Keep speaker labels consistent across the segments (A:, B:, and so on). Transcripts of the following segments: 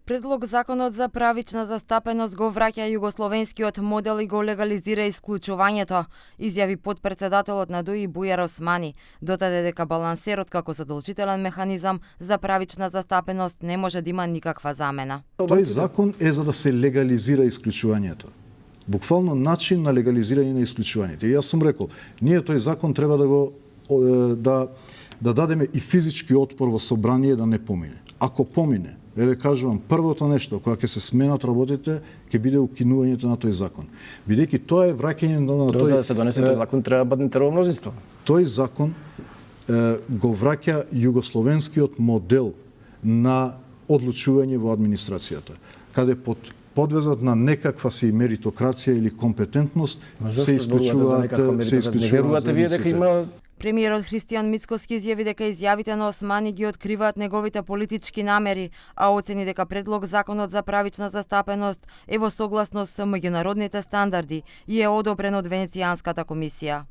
A: Предлог законот за правична застапеност го враќа југословенскиот модел и го легализира исклучувањето, изјави потпредседателот на ДУИ Бујар Османи. Додаде дека балансерот како задолжителен механизам за правична застапеност не може да има никаква замена.
B: Тој закон е за да се легализира исклучувањето. Буквално начин на легализирање на исклучувањето. И јас сум рекол, ние тој закон треба да го да дадеме и физички отпор во собрание да не помине. Ако помине, еве кажувам, првото нешто кога ќе се сменат работите ќе биде укинувањето на тој закон. Бидејќи тоа е враќање на тој.
C: За да се донесе тој закон треба баднетерово мнозинство.
B: Тој закон го враќа југословенскиот модел на одлучување во администрацијата, каде под подвезот на некаква си меритокрација или компетентност се исклучуваат
A: Премиерот Христијан Мицкоски изјави дека изјавите на Османи ги откриваат неговите политички намери, а оцени дека предлог законот за правична застапеност е во согласност со меѓународните стандарди и е одобрен од Венецијанската комисија.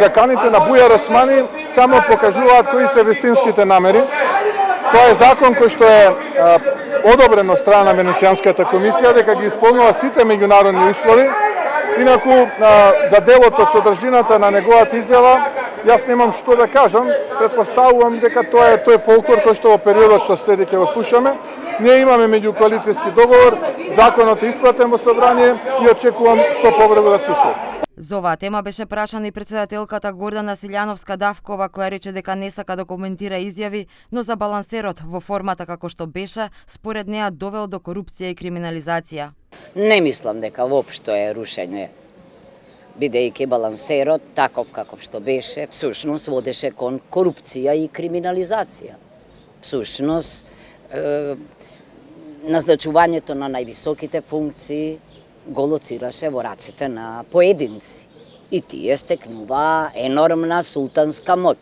D: Заканите на Бујар Османи само покажуваат кои се вистинските намери. Тоа е закон кој што е одобрен од страна на Венецијанската комисија дека ги исполнува сите меѓународни услови. Инаку за делото содржината на неговата изјава јас немам што да кажам, претпоставувам дека тоа е тој фолклор кој што во периодот што следи ќе го слушаме. Ние имаме меѓукоалицијски договор, законот е испратен во собрание и очекувам што побрзо да се усвои.
A: За оваа тема беше прашана и председателката Гордана Силјановска-Давкова, која рече дека не сака да коментира изјави, но за балансерот во формата како што беше, според неа довел до корупција и криминализација.
E: Не мислам дека воопшто е рушење, бидејќи балансерот, таков каков што беше, всушност водеше кон корупција и криминализација. Всушност, назначувањето на највисоките функции го лоцираше во раците на поединци и тие стекнуваа енормна султанска моќ.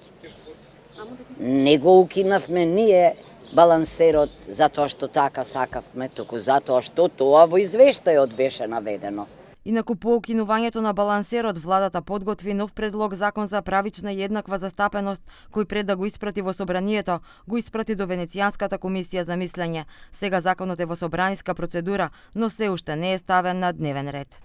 E: Не го укинавме ние балансерот затоа што така сакавме, туку затоа што тоа во извештајот беше наведено.
A: Инаку по укинувањето на балансерот, владата подготви нов предлог закон за правична и еднаква застапеност, кој пред да го испрати во собранието, го испрати до Венецијанската комисија за мислење. Сега законот е во собраниска процедура, но се уште не е ставен на дневен ред.